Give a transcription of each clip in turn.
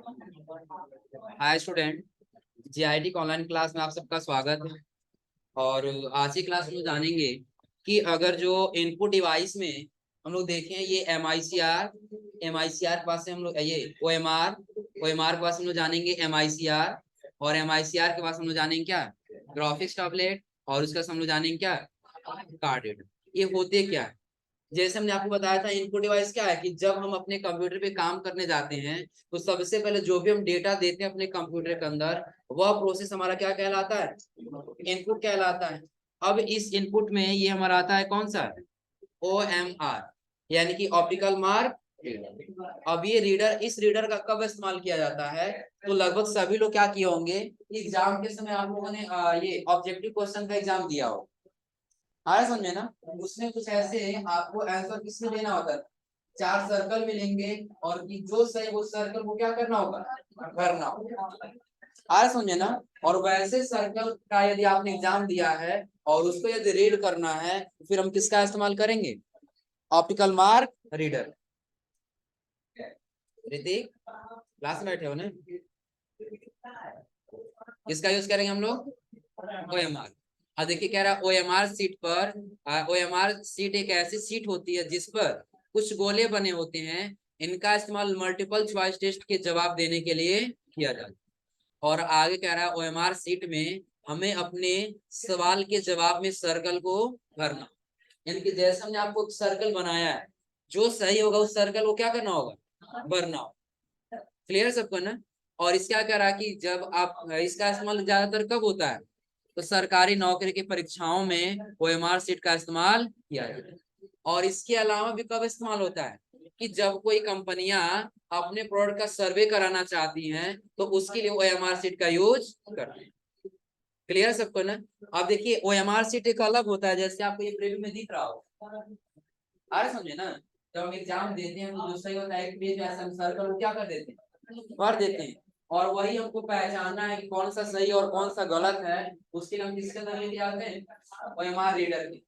Hi student, GIT का online class में आप सबका स्वागत है। और आज की क्लास में जानेंगे कि अगर जो इनपुट डिवाइस में हम लोग देखें, ये एम आई सी आर के पास से हम लोग ये ओ एम आर के पास हम लोग जानेंगे एम आई सी आर। और एम आई सी आर के पास हम लोग जानेंगे क्या, ग्राफिक्स टैबलेट। और उसका हम लोग जानेंगे क्या, कार्ड रीडर। ये होते क्या है? जैसे हमने आपको बताया था, इनपुट डिवाइस क्या है कि जब हम अपने कंप्यूटर पे काम करने जाते हैं तो सबसे पहले जो भी हम डेटा देते हैं अपने कंप्यूटर के अंदर, वह प्रोसेस हमारा क्या कहलाता है, इनपुट कहलाता है। अब इस इनपुट में ये हमारा आता है कौन सा, ओ एम आर, यानी कि ऑप्टिकल मार्क रीडर। अब ये रीडर, इस रीडर का कब इस्तेमाल किया जाता है, तो लगभग सभी लोग क्या किए होंगे, एग्जाम के समय आप लोगों ने ये ऑब्जेक्टिव क्वेश्चन का एग्जाम दिया हो, आया समझे ना। उसमें कुछ ऐसे आपको आंसर किसमें देना होता है, 4 सर्कल मिलेंगे और कि जो सही वो सर्कल को क्या करना होगा, भरना होगा। आया समझे ना। और वैसे सर्कल का यदि आपने एग्जाम दिया है और उसको यदि रीड करना है तो फिर हम किसका इस्तेमाल करेंगे, optical mark reader. Hrithik, class में बैठे हो ना, किसका यूज करेंगे हम लोग, ओ एम आर। अब देखिए कह रहा है ओ एम आर सीट पर, ओ एम आर सीट एक ऐसी सीट होती है जिस पर कुछ गोले बने होते हैं। इनका इस्तेमाल मल्टीपल चॉइस टेस्ट के जवाब देने के लिए किया जाता है। और आगे कह रहा है ओ एम आर सीट में हमें अपने सवाल के जवाब में सर्कल को भरना, यानी कि जैसे हमने आपको सर्कल बनाया है, जो सही होगा उस सर्कल को क्या करना होगा, भरना होगा। क्लियर सबको ना। और इसका क्या रहा कि जब आप इसका इस्तेमाल ज्यादातर कब होता है, तो सरकारी नौकरी की परीक्षाओं में ओएमआर सीट का इस्तेमाल किया जाता है। और इसके अलावा भी कब इस्तेमाल होता है, कि जब कोई कंपनियां अपने प्रोडक्ट का सर्वे कराना चाहती हैं तो उसके लिए ओएमआर सीट का यूज करते हैं। क्लियर सबको ना। अब देखिए ओएमआर सीट एक अलग होता है, जैसे आपको ये प्रीव्यू में दिख रहा हो, आ रहा समझे ना। जब हम एग्जाम देते हैं तो जो सही होता है एक पेज ऐसा हम सर्कल क्या कर देते हैं, भर देते हैं। और वही हमको पहचानना है कि कौन सा सही और कौन सा गलत है, उसके लिए हम किसके अंदर लेके आते हैं, ओएमआर रीडर के।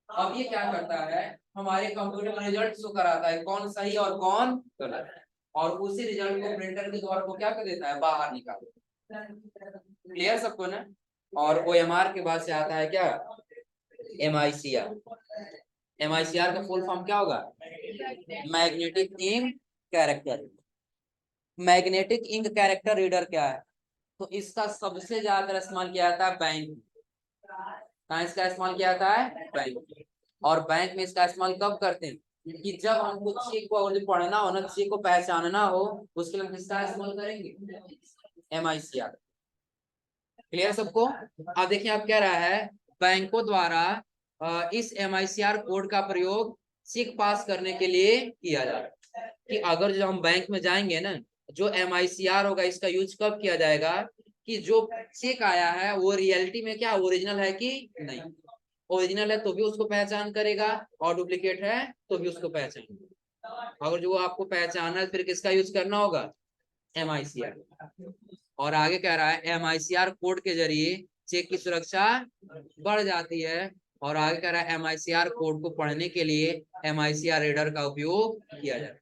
अब ये क्या करता है, हमारे कंप्यूटर में रिजल्ट शो कराता है कौन सही और कौन गलत है, और उसी रिजल्ट को प्रिंटर के द्वारा को क्या कर देता है, बाहर निकाल देता है। क्लियर सबको ना। और ओएमआर के बाद से आता है क्या, एमआईसीआर। एमआईसीआर का फुल फॉर्म क्या होगा, magnetic ink character. Magnetic ink character reader क्या है, तो इसका सबसे ज्यादा इस्तेमाल किया जाता है बैंक में। कहाँ इसका इस्तेमाल किया जाता है, बैंक में। और बैंक में इसका इस्तेमाल कब करते हैं, कि जब हमको चेक को अगर पढ़ना हो ना, चेक को पहचानना हो, उसके लिए हम किसका इस्तेमाल करेंगे, एमआईसीआर। क्लियर सबको। अब देखिए आप कह रहा है बैंकों द्वारा इस एमआईसीआर कोड का प्रयोग चेक पास करने के लिए किया जाता है। कि अगर जो हम बैंक में जाएंगे ना, जो एमआईसीआर होगा इसका यूज कब किया जाएगा, कि जो चेक आया है वो रियलिटी में क्या ओरिजिनल है कि नहीं। ओरिजिनल है तो भी उसको पहचान करेगा, और डुप्लीकेट है तो भी उसको पहचान। अगर जो आपको पहचाना है फिर किसका यूज करना होगा, एमआईसीआर। और आगे कह रहा है एमआईसीआर कोड के जरिए चेक की सुरक्षा बढ़ जाती है। और आगे कह रहा है एमआईसीआर कोड को पढ़ने के लिए एमआईसीआर रीडर का उपयोग किया जाता है।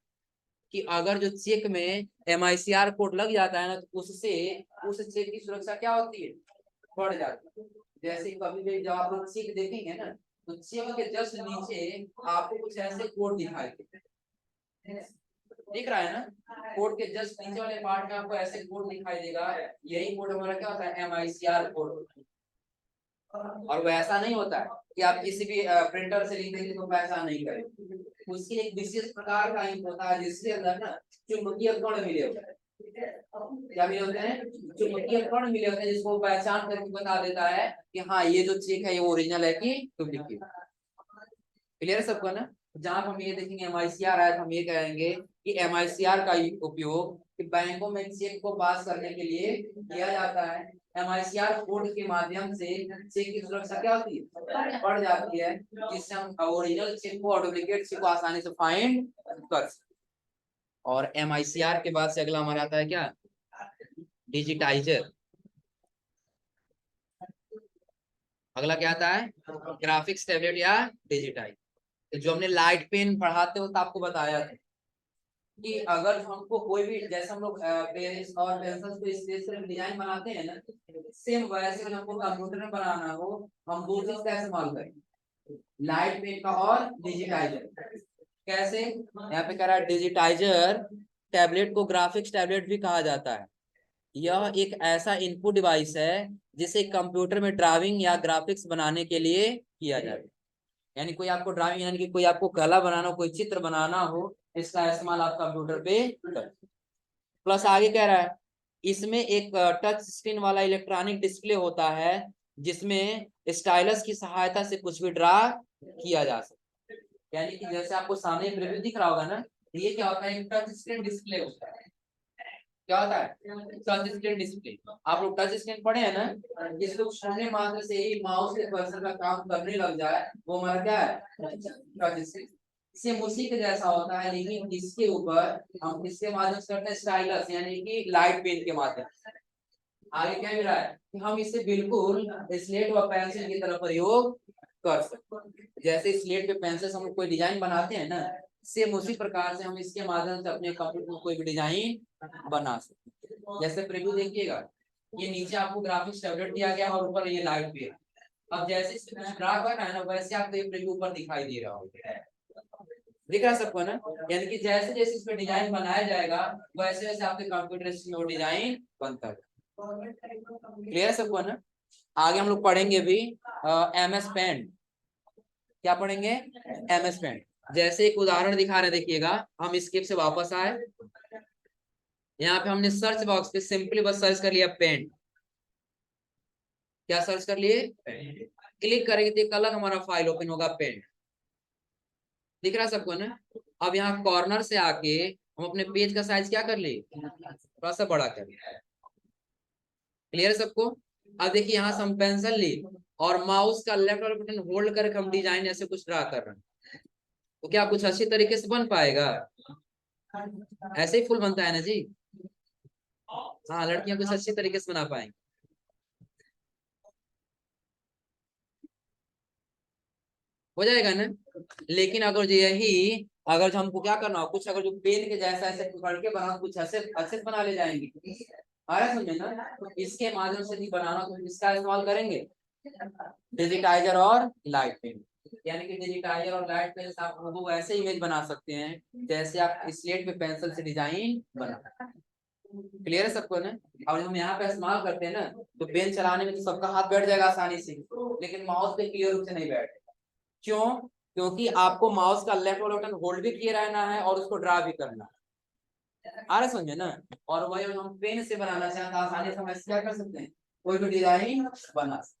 कि अगर जो चेक में एमआईसीआर कोड लग जाता है ना, तो उससे उस चेक की सुरक्षा क्या होती है, बढ़ जाती है। जैसे कभी भी जब आप लोग चेक देखेंगे ना, तो चेक के जस्ट नीचे आपको कुछ ऐसे कोड दिखाई देते, दिख रहा है ना। कोड के जस्ट नीचे वाले पार्ट में आपको ऐसे कोड दिखाई देगा, यही कोड हमारा क्या होता है, एमआईसीआर कोड। और वो ऐसा नहीं होता है कि आप किसी भी प्रिंटर से लिख देंगे तो पहचान नहीं करेंगे। उसकी एक विशेष प्रकार का इंक होता है जिसके अंदर ना चुंबकीय कण मिले होते हैं। क्या मिले होते हैं, चुंबकीय कण मिले होते हैं, जिसको पहचान करके बता देता है कि हाँ ये जो चेक है ये ओरिजिनल है कि डुप्लीकेट। क्लियर सबको ना। जहां हम ये देखेंगे एमआईसीआर आया तो हम ये कहेंगे कि एमआईसीआर का उपयोग कि बैंकों में चेक को पास करने के लिए किया जाता है। एमआईसीआर कोड के माध्यम से चेक की सुरक्षा क्या होती है, बढ़ जाती है, जिससे हम ओरिजिनल चेक को और डुप्लीकेट चेक को आसानी से फाइंड कर सकते। और एमआईसीआर के बाद से अगला हमारा आता है क्या, डिजिटाइजर। अगला क्या आता है, ग्राफिक्स टैबलेट या डिजिटाइज। जो हमने लाइट पेन पढ़ाते हो तो आपको बताया था, कि अगर हमको कोई भी, जैसे हम लोग पेन्स और पेंसिल्स को स्केच से डिजाइन बनाते हैं ना, सेम वैसे ही हमको कंप्यूटर में बनाना हो, हम दो चीज का इस्तेमाल करें, लाइट पेन का और डिजिटाइजर। कैसे? यहाँ पे कह रहा है डिजिटाइजर टैबलेट को ग्राफिक्स टैबलेट भी कहा जाता है। यह एक ऐसा इनपुट डिवाइस है जिसे कंप्यूटर में ड्राइंग या ग्राफिक्स बनाने के लिए किया जाता है। यानी कोई आपको ड्राइंग, यानी कि कोई आपको कला बनाना हो, कोई चित्र बनाना हो, इसका इस्तेमाल आप कंप्यूटर पे कर। प्लस आगे कह रहा है इसमें एक टच स्क्रीन वाला इलेक्ट्रॉनिक डिस्प्ले होता है जिसमें स्टाइलस की सहायता से कुछ भी ड्रा किया जा सकता है। यानी कि जैसे आपको सामने प्रीव्यू दिख रहा होगा ना, ये क्या होता है, एक टच स्क्रीन डिस्प्ले होता है। क्या होता है? Touch screen display. आप लोग टच स्क्रीन पढ़े हैं ना, जिस लोग छूने मात्र से ही माउस के कर्सर का काम करने लग जाए, वो हमारा क्या है, टच स्क्रीन। सेम उसी के जैसा होता है, लेकिन इसके ऊपर हम इसके माध्यम से करते हैं स्टाइलस, यानी कि लाइट पेन के माध्यम से। आगे क्या मिल रहा है कि हम इसे बिल्कुल स्लेट व पेंसिल की तरह प्रयोग कर सकते हैं। जैसे स्लेट पे पेंसिल से हम कोई डिजाइन बनाते हैं ना, सेम उसी प्रकार से हम इसके माध्यम से अपने कंप्यूटर में कोई भी डिजाइन बना सकते हैं। जैसे प्रीव्यू देखिएगा, ये नीचे आपको ग्राफिक्स टैबलेट दिया गया और ऊपर ये लाइट पे। अब जैसे इसमें ड्रा करना है ना, वैसे आपको ये प्रीव्यू ऊपर दिखाई दे रहा होगा, दिख रहा सबको ना। यानी कि जैसे जैसे इस पे डिजाइन बनाया जाएगा, वैसे वैसे आपके कंप्यूटर में वो डिजाइन बनता है। क्लियर सबको ना। आगे हम लोग पढ़ेंगे भी MS पेंट। क्या पढ़ेंगे? MS paint. जैसे एक उदाहरण दिखा रहे, देखिएगा, हम स्किप से वापस आए, यहाँ पे हमने सर्च बॉक्स पे सिंपली बस सर्च कर लिया पेंट। क्या सर्च कर लिए? क्लिक करेंगे तो एक अलग हमारा फाइल ओपन होगा, पेंट। दिख रहा सबको ना। अब यहाँ कॉर्नर से आके हम अपने पेज का साइज क्या कर लिए, थोड़ा सा बड़ा कर लिया। क्लियर सबको? अब देखिए यहाँ से हम पेंसिल ली और माउस का लेफ्ट वाला बटन होल्ड करके हम डिजाइन ऐसे कुछ ड्रा कर रहे हैं, तो क्या कुछ अच्छी तरीके से बन पाएगा? ऐसे ही फुल बनता है ना जी। हाँ, लड़कियां कुछ अच्छी तरीके से बना पाएंगी। हो जाएगा ना। लेकिन अगर जो यही, अगर जो हमको क्या करना हो, कुछ अगर जो पेन के जैसा ऐसे पकड़ के बना, कुछ ऐसे अच्छे से बना ले जाएंगे, आ रहा समझे ना। तो इसके माध्यम से नहीं बनाना, तो इसका इस्तेमाल करेंगे डिजिटाइजर और लाइट पेन। यानी कि डिजिटाइजर और लाइट पेन से आप वो ऐसे इमेज बना सकते हैं जैसे आप स्लेट पे पेंसिल से डिजाइन बना। क्लियर है सबको ना। और हम यहाँ पे इस्तेमाल करते हैं ना, तो पेन चलाने में तो सबका हाथ बैठ जाएगा आसानी से, लेकिन माउस पे क्लियर रूप से नहीं बैठेगा। क्यों? क्योंकि आपको माउस का लेफ्ट वाला बटन होल्ड भी किए रहना है और उसको ड्रा भी करना है। आ रहा समझे ना। और वही हम पेन से बनाना चाहते हैं, आसानी से हम ऐसे क्या कर सकते हैं, कोई भी डिजाइन बना सकते।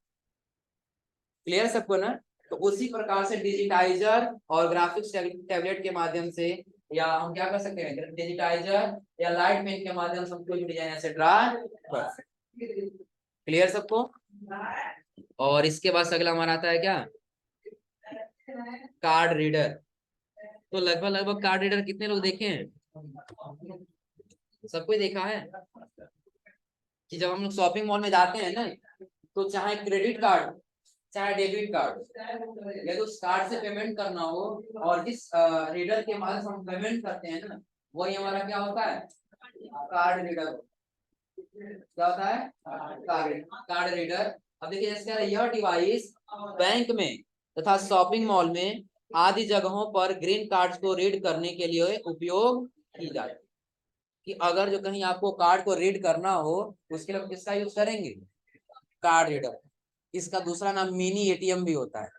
क्लियर सबको ना। तो उसी प्रकार से डिजिटाइजर और ग्राफिक्स टैबलेट के माध्यम से, या हम क्या कर सकते हैं, डिजिटाइजर या लाइट पेन के माध्यम से हम कोई भी डिजाइन ऐसे ड्रा कर सकते हैं। क्लियर सबको? और इसके बाद अगला हमारा आता है क्या, कार्ड रीडर। तो लगभग लगभग कार्ड रीडर कितने लोग देखे हैं? सबको देखा है कि जब हम लोग शॉपिंग मॉल में जाते हैं ना, तो चाहे क्रेडिट कार्ड चाहे डेबिट कार्ड, या तो उस कार्ड से पेमेंट करना हो, और जिस रीडर के माध्यम से हम पेमेंट करते हैं ना, वही हमारा क्या होता है, कार्ड रीडर। क्या होता है? Card reader. अब देखिए जैसे यह डिवाइस बैंक में तथा शॉपिंग मॉल में आदि जगहों पर ग्रीन कार्ड्स को रीड करने के लिए उपयोग की जाती है। कि अगर जो कहीं आपको कार्ड को रीड करना हो, उसके लिए किसका यूज करेंगे, कार्ड रीडर। इसका दूसरा नाम मिनी एटीएम भी होता है।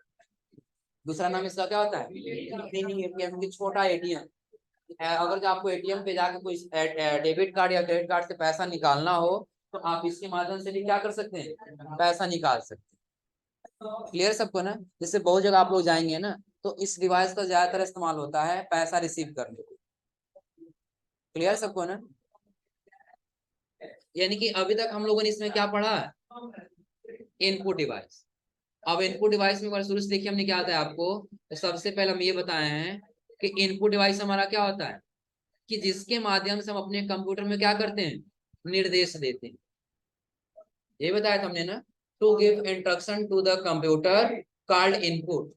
दूसरा नाम इसका क्या होता है, मिनी एटीएम, की छोटा एटीएम। अगर जो आपको एटीएम पे जाकर कोई डेबिट कार्ड या क्रेडिट कार्ड से पैसा निकालना हो, तो आप इसके माध्यम से भी क्या कर सकते हैं, पैसा निकाल सकते हैं। क्लियर सबको ना। जैसे बहुत जगह आप लोग जाएंगे ना, तो इस डिवाइस का ज्यादातर इस्तेमाल होता है पैसा रिसीव करने को। क्लियर सबको ना। यानी कि अभी तक हम लोगों ने इसमें क्या पढ़ा, इनपुट डिवाइस। अब इनपुट डिवाइस में शुरू से देखिए हमने क्या आता है आपको, तो सबसे पहले हम ये बताए हैं कि इनपुट डिवाइस हमारा क्या होता है, कि जिसके माध्यम से हम अपने कंप्यूटर में क्या करते हैं, निर्देश देते हैं। ये बताया था हमने ना, to give instruction to the computer called input.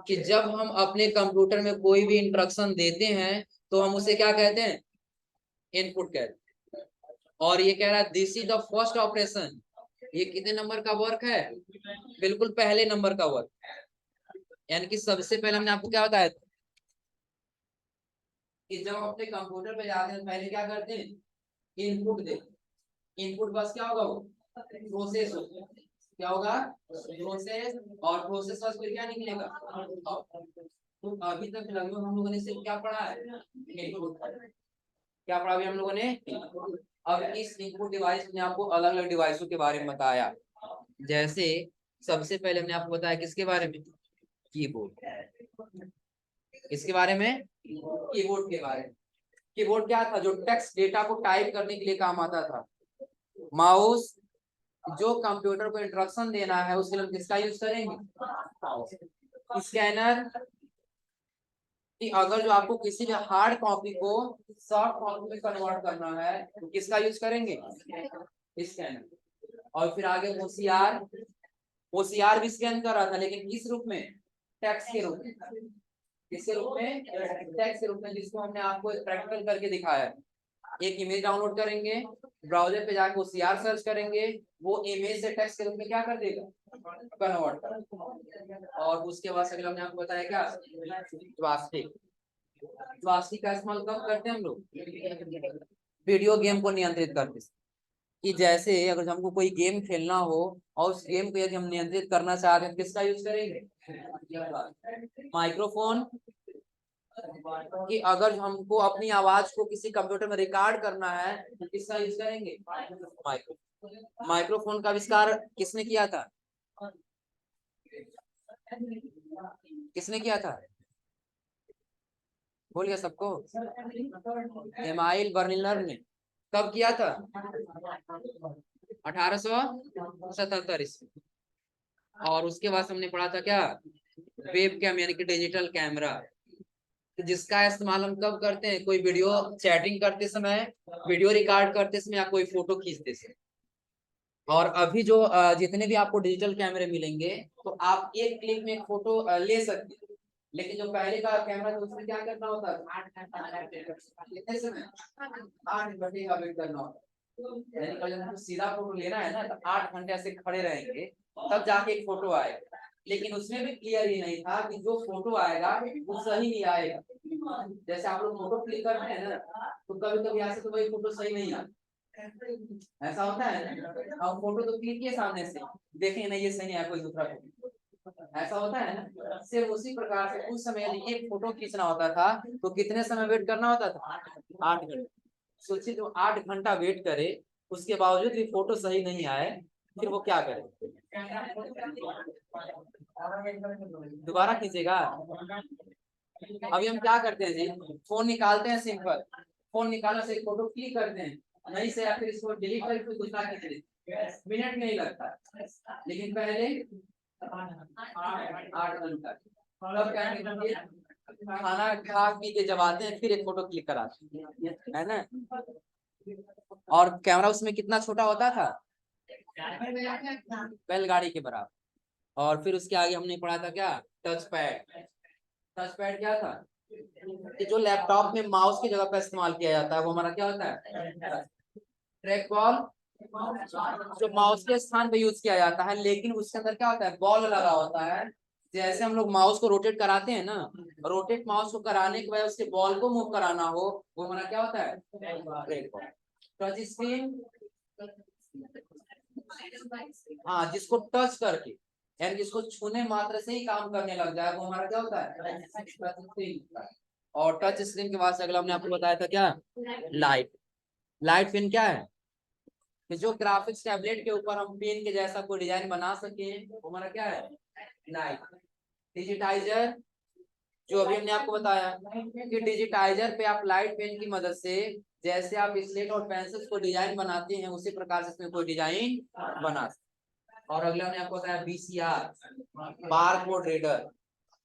कि जब हम अपने कंप्यूटर में कोई भी इंस्ट्रक्शन देते हैं, तो हम उसे क्या कहते हैं, इनपुट कह रहे, और ये कह रहा है this is the first operation. ये कितने नंबर का वर्क है? बिल्कुल पहले नंबर का वर्क, यानी कि सबसे पहले हमने आपको क्या बताया था कि जब हम अपने कंप्यूटर पे जाते हैं पहले क्या करते हैं, इनपुट देते। इनपुट बस क्या होगा, वो प्रोसेस होगा। क्या होगा, प्रोसेस। और प्रोसेस बस फिर क्या निकलेगा, तो अभी तक लगभग हम लोगों ने सिर्फ क्या पढ़ा है, इनपुट। क्या पढ़ा अभी हम लोगों ने? अब इस इनपुट डिवाइस में आपको अलग अलग डिवाइसों के बारे में बताया। जैसे सबसे पहले हमने आपको बताया किसके बारे में, कीबोर्ड। किसके बारे में, कीबोर्ड के बारे में। कीबोर्ड क्या था, जो टेक्स्ट डेटा को टाइप करने के लिए काम आता था। माउस, जो कंप्यूटर को इंस्ट्रक्शन देना है उसके लिए हम किसका यूज करेंगे, स्कैनर, कि अगर जो आपको किसी भी हार्ड कॉपी को सॉफ्ट कॉपी में कन्वर्ट करना है तो किसका यूज करेंगे, स्कैनर। और फिर आगे ओसीआर। ओसीआर भी स्कैन कर रहा था लेकिन किस रूप में, टेक्स्ट के रूप में। किसके रूप में, टेक्स्ट के रूप में, जिसको हमने आपको प्रैक्टिकल करके दिखाया है। एक इमेज डाउनलोड करेंगे, ब्राउजर पे जाके ओसीआर सर्च करेंगे, वो इमेज से टेक्स्ट के रूप में क्या कर देगा, कन्वर्ट कर। और उसके बाद अगला हमने आपको बताया क्या, स्वास्तिक। स्वास्तिक का इस्तेमाल कब करते हैं हम लोग, वीडियो गेम को नियंत्रित करते, कि जैसे अगर हमको कोई गेम खेलना हो और उस गेम को यदि हम नियंत्रित करना चाहते हैं किसका यूज करेंगे, माइक्रोफोन। कि अगर हमको अपनी आवाज को किसी कंप्यूटर में रिकॉर्ड करना है तो किसका यूज करेंगे, माइक्रोफोन। माइक्रोफोन का आविष्कार किसने किया था, किसने किया था, बोल गया सबको, एमाइल बर्निलर ने। कब किया था, 1877 ईस्वी। और उसके बाद हमने पढ़ा था क्या, वेब कैम, यानी कि डिजिटल कैमरा, जिसका इस्तेमाल हम कब करते हैं, कोई वीडियो चैटिंग करते समय, वीडियो रिकॉर्ड करते समय, या कोई फोटो खींचते समय। और अभी जो जितने भी आपको डिजिटल कैमरे मिलेंगे तो आप एक क्लिक में एक फोटो ले सकते हैं, लेकिन जो पहले का कैमरा था उसमें क्या करना होता था, 8 समय, 8 घंटे का वेट करना होता। यानी कि जब सीधा फोटो लेना है ना तो 8 घंटे ऐसे खड़े रहेंगे तब जाके एक फोटो आएगा। लेकिन उसमें भी क्लियर ही नहीं था कि जो फोटो आएगा वो सही नहीं आएगा। जैसे आप लोग फोटो क्लिक करते हैं ना तो कभी कभी ऐसे तो वही फोटो सही नहीं आता, ऐसा होता है ना। अब फोटो तो क्लिक किए सामने से, देखें नहीं ये सही नहीं है, कोई दूसरा फोटो, ऐसा होता है ना। सिर्फ उसी प्रकार से उस समय यदि एक फोटो खींचना होता था तो कितने समय वेट करना होता था, 8 घंटे। सोचिए जो 8 घंटा वेट करे उसके बावजूद भी फोटो सही नहीं आए, फिर वो क्या करे, दोबारा खींचेगा। अभी हम क्या करते हैं जी, फोन निकालते हैं, सिंपल फोन निकालने से फोटो क्लिक करते हैं, नहीं से या फिर इसको डिलीट करके दूसरा खींच लेते हैं, मिनट नहीं लगता। लेकिन पहले 8 घंटा। मतलब क्या है, खाना खा पी के जब आते हैं फिर एक फोटो क्लिक कराते हैं, है ना। और कैमरा उसमें कितना छोटा होता था, बैलगाड़ी के बराबर। और फिर उसके आगे हमने पढ़ा था क्या, टच पैड। टच पैड क्या था, कि जो लैपटॉप में माउस की जगह पर इस्तेमाल किया जाता है वो हमारा क्या होता है, ट्रैक बॉल। जो माउस के स्थान पे यूज किया जाता है लेकिन उसके अंदर क्या होता है, बॉल लगा होता है। जैसे हम लोग माउस को रोटेट कराते हैं ना, रोटेट माउस को कराने के बाद उसके बॉल को मूव कराना हो वो हमारा क्या होता है, ट्रैक बॉल। टच स्क्रीन, हाँ जिसको टच करके यानी जिसको छूने मात्र से ही काम करने लग जाए वो हमारा क्या होता है, टच स्क्रीन। और टच स्क्रीन के बाद से अगला हमने आपको बताया था क्या, लाइट। लाइट पेन क्या है, कि जो ग्राफिक्स टैबलेट के ऊपर हम पेन के जैसा कोई डिजाइन बना सके वो हमारा क्या है, लाइट। डिजिटाइजर, जो अभी हमने आपको बताया कि डिजिटाइजर पे आप लाइट पेन की मदद से जैसे आप स्लेट और पेंसिल को डिजाइन बनाते हैं उसी प्रकार से इसमें कोई डिजाइन बना सकते। और अगला हमने आपको बताया बीसीआर, बार कोड रीडर,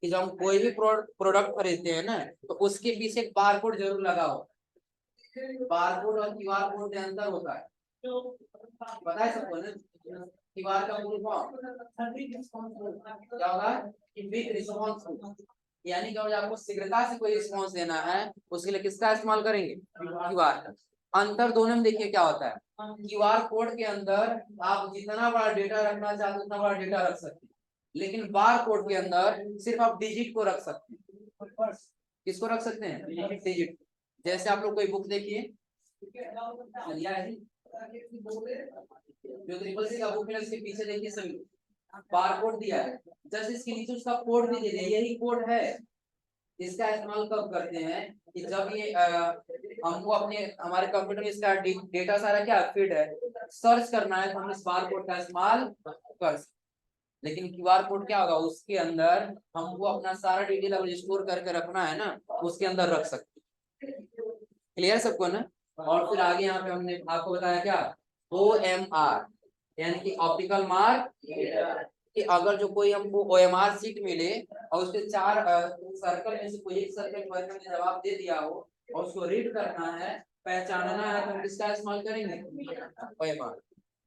कि जब हम कोई भी प्रोडक्ट खरीदते हैं ना तो उसके पीछे एक बार कोड जरूर लगा हो। बार कोड और क्यूआर कोड में अंतर होता है, पता है सबको ना। क्यूआर का फुल फॉर्म क्या होगा, क्विक रिस्पांस, यानी कि आपको शीघ्रता से कोई रिस्पांस देना है उसके लिए किसका इस्तेमाल करेंगे, क्यूआर का। अंतर दोनों में देखिए क्या होता है, क्यूआर कोड के अंदर आप जितना बड़ा डेटा रखना चाहते हो उतना बड़ा डेटा रख सकते हैं, लेकिन बार कोड के अंदर सिर्फ आप डिजिट को रख सकते हैं। किसको रख सकते हैं? डिजिट। जैसे आप लोग कोई बुक देखिए, जो ट्रिपल सी का बुक है उसके पीछे देखिए सभी बार कोड दिया है, जस्ट इसके नीचे उसका कोड भी दे दिया, यही कोड है। इसका इस्तेमाल कब करते हैं कि जब ये हमको अपने हमारे कंप्यूटर में इसका डेटा सारा क्या फीड है, सर्च करना है तो हम इस बार कोड का इस्तेमाल कर सकते। लेकिन क्यूआर कोड क्या होगा, उसके अंदर हमको अपना सारा डिटेल अगर स्टोर करके रखना है ना, उसके अंदर रख सकते। क्लियर सबको ना? और फिर आगे यहाँ पे हमने आपको बताया क्या, OMR यानी कि ऑप्टिकल मार्क, कि अगर जो कोई हमको OMR सीट मिले और उसके 4 सर्कल में से कोई एक सर्कल पर हमने जवाब दे दिया हो और उसको रीड करना है, पहचानना है, तो हम किसका इस्तेमाल करेंगे? OMR।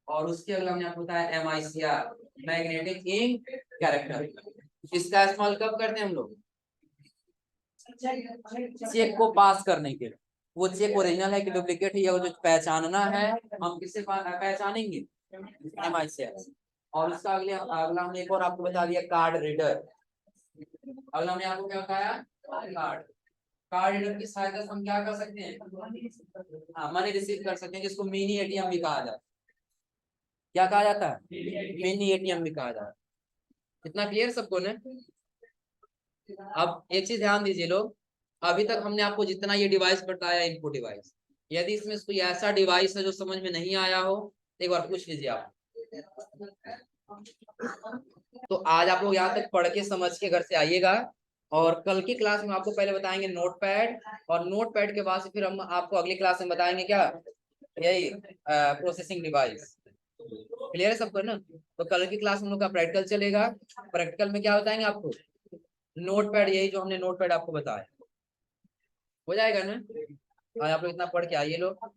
और उसके अगला हमने आपको बताया MICR, मैग्नेटिक इंक कैरेक्टर। इसका इस्तेमाल कब करते हैं हम लोग? चेक को पास करने के लिए। वो चेक ओरिजिनल है कि डुप्लीकेट है, या जो पहचानना है, हम किससे पहचानेंगे? MICR। और उसका अगला हमने एक और आपको बता दिया, कार्ड रीडर। अगला हमने आपको क्या बताया? कार्ड रीडर की सहायता से हम क्या कर सकते हैं? हाँ, मनी रिसीव कर सकते हैं, जिसको मिनी ATM भी कहा जाता है। क्या कहा जाता है? मिनी ATM भी कहा जाता है। इतना क्लियर सबको ने? अब एक चीज ध्यान दीजिए लोग, अभी तक हमने आपको जितना ये डिवाइस बताया, इनपुट डिवाइस, यदि इसमें कोई ऐसा डिवाइस है जो समझ में नहीं आया हो तो एक बार पूछ लीजिए आप। तो आज आप लोग यहाँ तक पढ़ के समझ के घर से आइएगा, और कल की क्लास में आपको पहले बताएंगे नोटपैड, और नोटपैड के बाद फिर हम आपको अगली क्लास में बताएंगे क्या, यही प्रोसेसिंग डिवाइस। क्लियर है सबको ना? तो कल की क्लास में हम लोग का प्रैक्टिकल चलेगा। प्रैक्टिकल में क्या बताएंगे आपको? नोटपैड, यही जो हमने नोटपैड आपको बताया। हो जाएगा ना? आज आप लोग इतना पढ़ के आइए लोग।